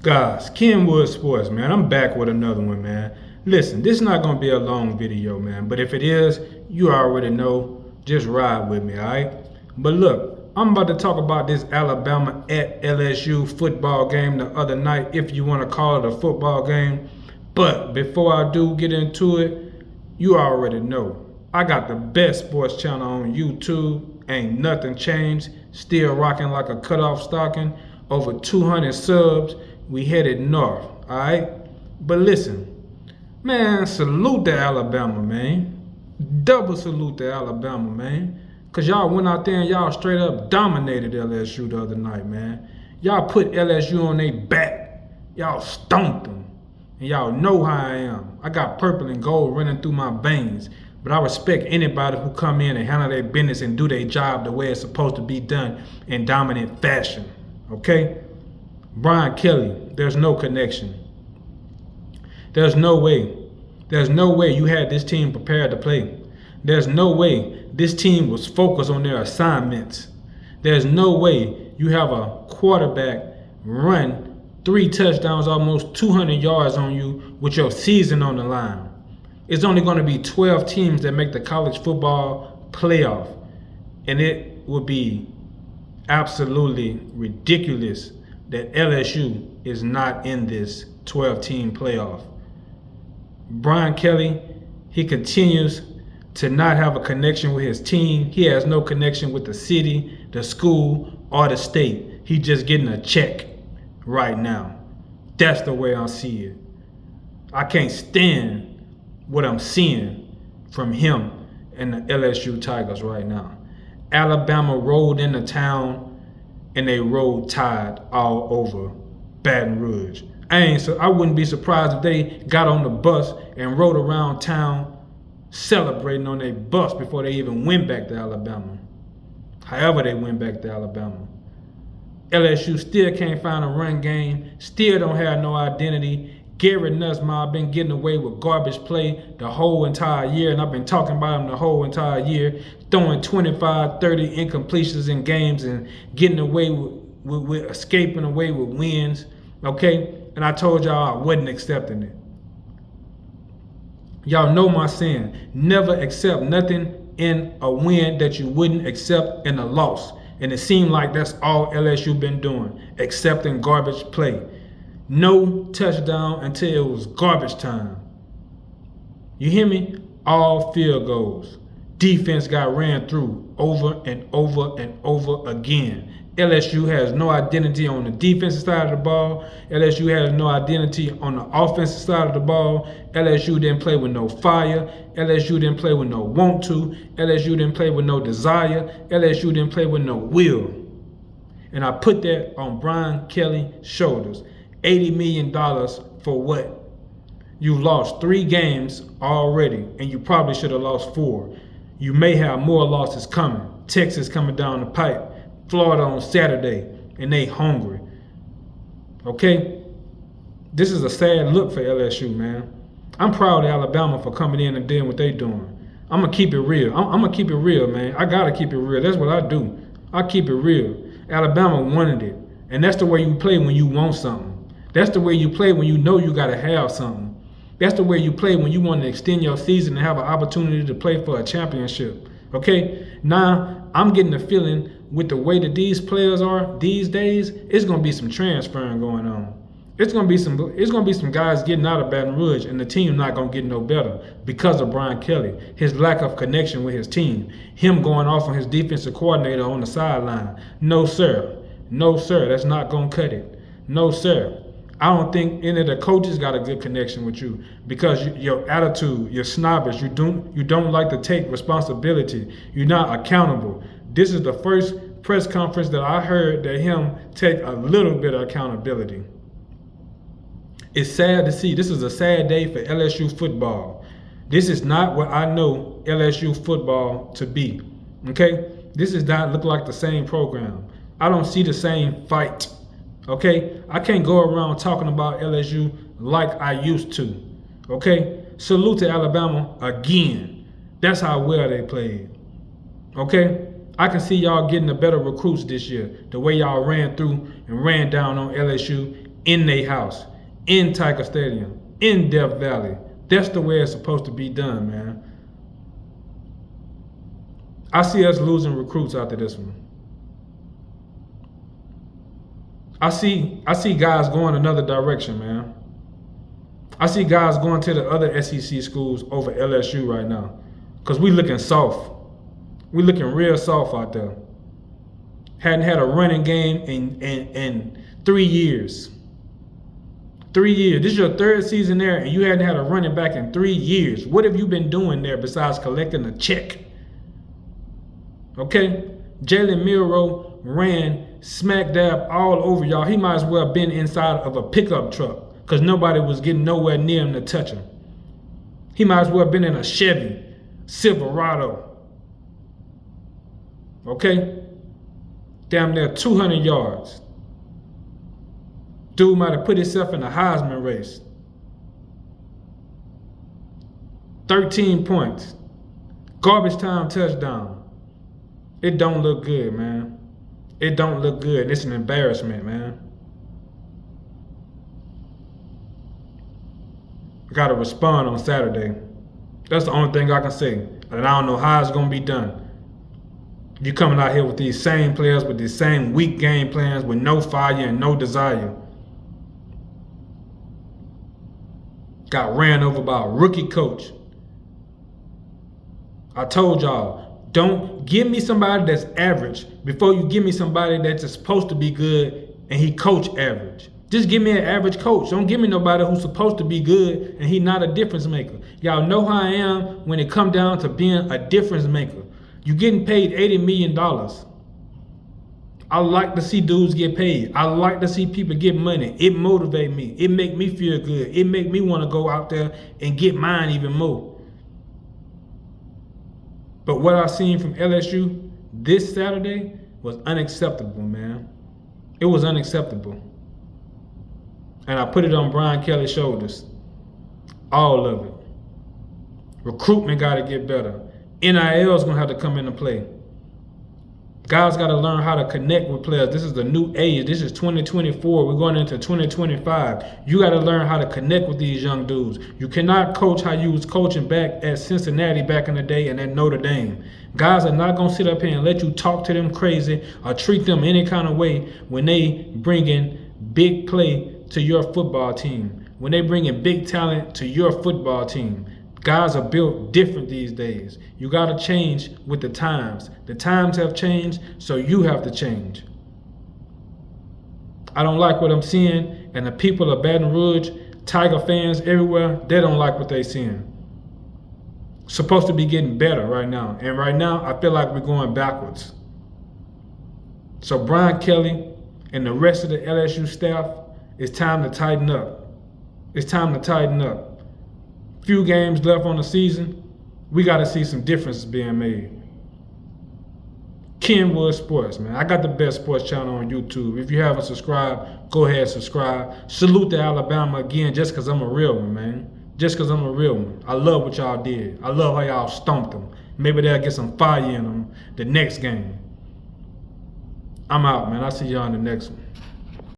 Guys, Kenwood Sports, man. I'm back with another one, man. Listen, this is not going to be a long video, man. But if it is, you already know. Just ride with me, all right? But look, I'm about to talk about this Alabama at LSU football game the other night, if you want to call it a football game. But before I do get into it, you already know. I got the best sports channel on YouTube. Ain't nothing changed. Still rocking like a cutoff stocking. Over 200 subs. We headed north, all right? But listen, man, salute to Alabama, man. Double salute to Alabama, man. Because y'all went out there and y'all straight up dominated LSU the other night, man. Y'all put LSU on their back. Y'all stomped them. And y'all know how I am. I got purple and gold running through my veins. But I respect anybody who come in and handle their business and do their job the way it's supposed to be done in dominant fashion, okay? Brian Kelly, there's no connection. There's no way. There's no way you had this team prepared to play. There's no way this team was focused on their assignments. There's no way you have a quarterback run 3 touchdowns, almost 200 yards on you with your season on the line. It's only going to be 12 teams that make the college football playoff. And it would be absolutely ridiculous that LSU is not in this 12-team playoff. Brian Kelly, he continues to not have a connection with his team. He has no connection with the city, the school, or the state. He's just getting a check right now. That's the way I see it. I can't stand what I'm seeing from him and the LSU Tigers right now. Alabama rolled into town and they rolled tide all over Baton Rouge. I wouldn't be surprised if they got on the bus and rode around town celebrating on their bus before they even went back to Alabama. However they went back to Alabama. LSU still can't find a run game, still don't have no identity. Gary Nussmeier been getting away with garbage play the whole entire year, and I've been talking about him the whole entire year, throwing 25, 30 incompletions in games and getting away with escaping away with wins, okay? And I told y'all I wasn't accepting it. Y'all know my saying, never accept nothing in a win that you wouldn't accept in a loss. And it seemed like that's all LSU been doing, accepting garbage play. No touchdown until it was garbage time. You hear me? All field goals. Defense got ran through over and over and over again. LSU has no identity on the defensive side of the ball. LSU has no identity on the offensive side of the ball. LSU didn't play with no fire. LSU didn't play with no want to. LSU didn't play with no desire. LSU didn't play with no will. And I put that on Brian Kelly's shoulders. $80 million for what? You lost 3 games already, and you probably should have lost 4. You may have more losses coming. Texas coming down the pipe. Florida on Saturday, and they hungry. Okay? This is a sad look for LSU, man. I'm proud of Alabama for coming in and doing what they doing. I'm going to keep it real. I'm going to keep it real, man. I got to keep it real. That's what I do. I keep it real. Alabama wanted it. And that's the way you play when you want something. That's the way you play when you know you got to have something. That's the way you play when you want to extend your season and have an opportunity to play for a championship. Okay? Now, I'm getting the feeling with the way that these players are these days, it's going to be some transferring going on. It's going to be some guys getting out of Baton Rouge, and the team not going to get no better because of Brian Kelly, his lack of connection with his team, him going off on his defensive coordinator on the sideline. No, sir. No, sir. That's not going to cut it. No, sir. I don't think any of the coaches got a good connection with you because your attitude, you're snobbish. You don't like to take responsibility. You're not accountable. This is the first press conference that I heard that him take a little bit of accountability. It's sad to see. This is a sad day for LSU football. This is not what I know LSU football to be. Okay? This does not look like the same program. I don't see the same fight. Okay? I can't go around talking about LSU like I used to. Okay? Salute to Alabama again. That's how well they played. Okay? I can see y'all getting the better recruits this year. The way y'all ran through and ran down on LSU in their house, in Tiger Stadium, in Death Valley. That's the way it's supposed to be done, man. I see us losing recruits after this one. I see guys going another direction, man. I see guys going to the other SEC schools over LSU right now. Because we looking soft. We looking real soft out there. Hadn't had a running game in 3 years. 3 years. This is your third season there, and you hadn't had a running back in 3 years. What have you been doing there besides collecting a check? Okay? Jalen Milroe ran smack dab all over y'all. He might as well have been inside of a pickup truck because nobody was getting nowhere near him to touch him. He might as well have been in a Chevy Silverado. Okay? Damn near 200 yards. Dude might have put himself in a Heisman race. 13 points. Garbage time touchdown. It don't look good, man. It don't look good. It's an embarrassment, man. Got to respond on Saturday. That's the only thing I can say. And I don't know how it's going to be done. You coming out here with these same players, with these same weak game plans, with no fire and no desire. Got ran over by a rookie coach. I told y'all, don't give me somebody that's average before you give me somebody that's supposed to be good and he coach average. Just give me an average coach. Don't give me nobody who's supposed to be good and he not a difference maker. Y'all know how I am when it come down to being a difference maker. You getting paid $80 million. I like to see dudes get paid. I like to see people get money. It motivates me. It make me feel good. It make me want to go out there and get mine even more. But what I seen from LSU this Saturday was unacceptable, man. It was unacceptable. And I put it on Brian Kelly's shoulders. All of it. Recruitment got to get better. NIL is going to have to come into play. Guys got to learn how to connect with players. This is the new age. This is 2024. We're going into 2025. You got to learn how to connect with these young dudes. You cannot coach how you was coaching back at Cincinnati back in the day and at Notre Dame. Guys are not going to sit up here and let you talk to them crazy or treat them any kind of way when they bring in big play to your football team. When they bring in big talent to your football team. Guys are built different these days. You got to change with the times. The times have changed, so you have to change. I don't like what I'm seeing, and the people of Baton Rouge, Tiger fans everywhere, they don't like what they're seeing. Supposed to be getting better right now, and right now I feel like we're going backwards. So Brian Kelly and the rest of the LSU staff, it's time to tighten up. It's time to tighten up. Few games left on the season, we got to see some differences being made. Kenwood Sports, man. I got the best sports channel on YouTube. If you haven't subscribed, go ahead and subscribe. Salute to Alabama again just because I'm a real one, man. Just because I'm a real one. I love what y'all did. I love how y'all stomped them. Maybe they'll get some fire in them the next game. I'm out, man. I'll see y'all in the next one.